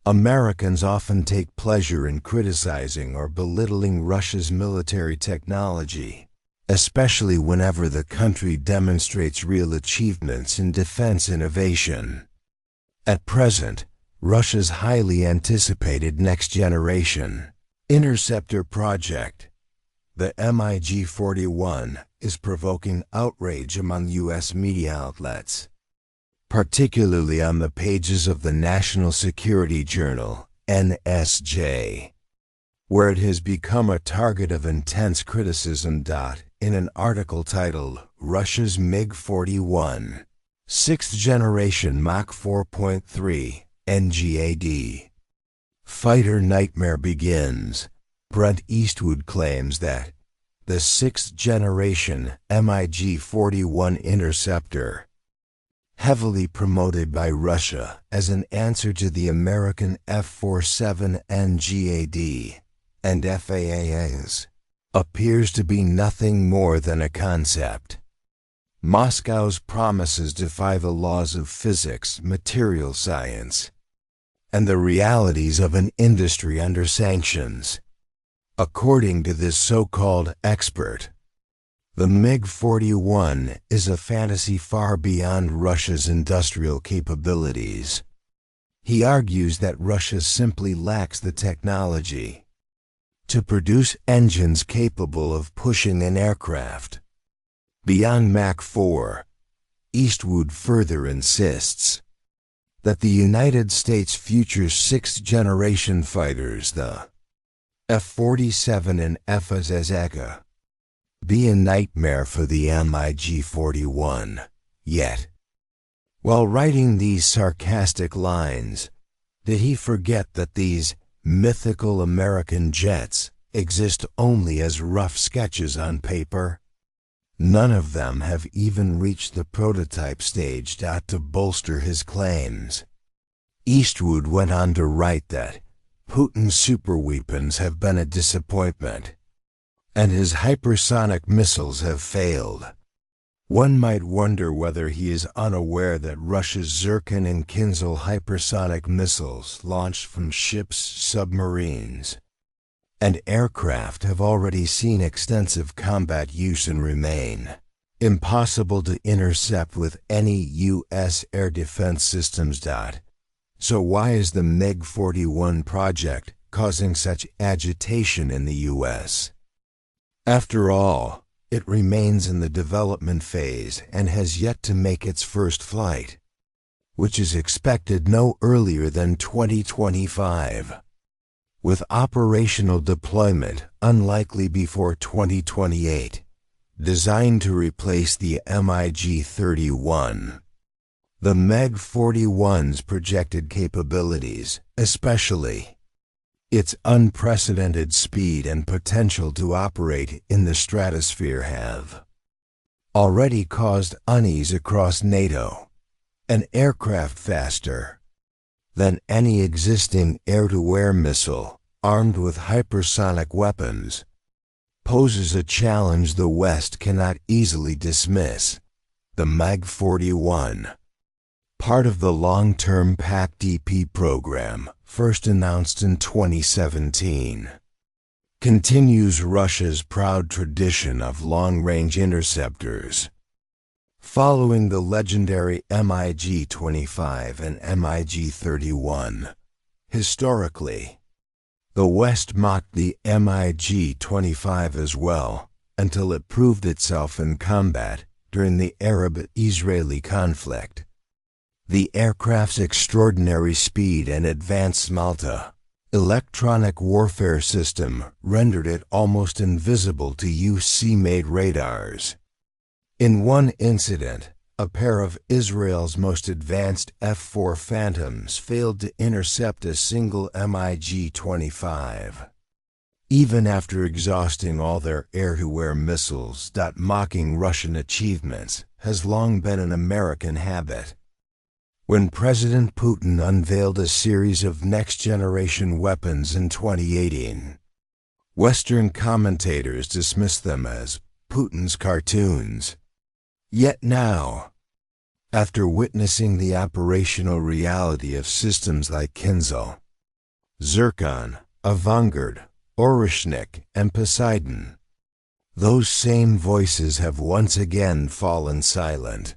Americans often take pleasure in criticizing or belittling Russia's military technology, especially whenever the country demonstrates real achievements in defense innovation. At present, Russia's highly anticipated next-generation interceptor project, the MiG-41, is provoking outrage among U.S. media outlets, particularly on the pages of the National Security Journal, NSJ, where it has become a target of intense criticism. In an article titled, "Russia's MiG-41, 6th Generation Mach 4.3, NGAD. Fighter Nightmare Begins," Brent Eastwood claims that the 6th generation MiG-41 interceptor, heavily promoted by Russia as an answer to the American F-47 NGAD and FAAs, appears to be nothing more than a concept. Moscow's promises defy the laws of physics, material science, and the realities of an industry under sanctions. According to this so-called expert, the MiG-41 is a fantasy far beyond Russia's industrial capabilities. He argues that Russia simply lacks the technology to produce engines capable of pushing an aircraft beyond Mach 4. Eastwood further insists that the United States' future 6th-generation fighters, the F-47 and F-35, be a nightmare for the MiG-41. Yet, while writing these sarcastic lines, did he forget that these mythical American jets exist only as rough sketches on paper? None of them have even reached the prototype stage. To bolster his claims, Eastwood went on to write that Putin's superweapons have been a disappointment, and his hypersonic missiles have failed. One might wonder whether he is unaware that Russia's Zircon and Kinzhal hypersonic missiles launched from ships, submarines, and aircraft have already seen extensive combat use and remain impossible to intercept with any U.S. air defense systems. So why is the MiG-41 project causing such agitation in the U.S.? After all, it remains in the development phase and has yet to make its first flight, which is expected no earlier than 2025, with operational deployment unlikely before 2028, designed to replace the MiG-31. The MiG-41's projected capabilities, especially its unprecedented speed and potential to operate in the stratosphere, have already caused unease across NATO. An aircraft faster than any existing air-to-air missile, armed with hypersonic weapons, poses a challenge the West cannot easily dismiss. The MiG-41, part of the long-term PAC-DP program, first announced in 2017, continues Russia's proud tradition of long-range interceptors. Following the legendary MiG-25 and MiG-31, historically, the West mocked the MiG-25 as well, until it proved itself in combat during the Arab-Israeli conflict. The aircraft's extraordinary speed and advanced electronic warfare system rendered it almost invisible to UC-made radars. In one incident, a pair of Israel's most advanced F-4 Phantoms failed to intercept a single MiG-25. Even after exhausting all their air-to-air missiles, mocking Russian achievements has long been an American habit. When President Putin unveiled a series of next-generation weapons in 2018, Western commentators dismissed them as Putin's cartoons. Yet now, after witnessing the operational reality of systems like Kinzhal, Zircon, Avangard, Orishnik, and Poseidon. Those same voices have once again fallen silent.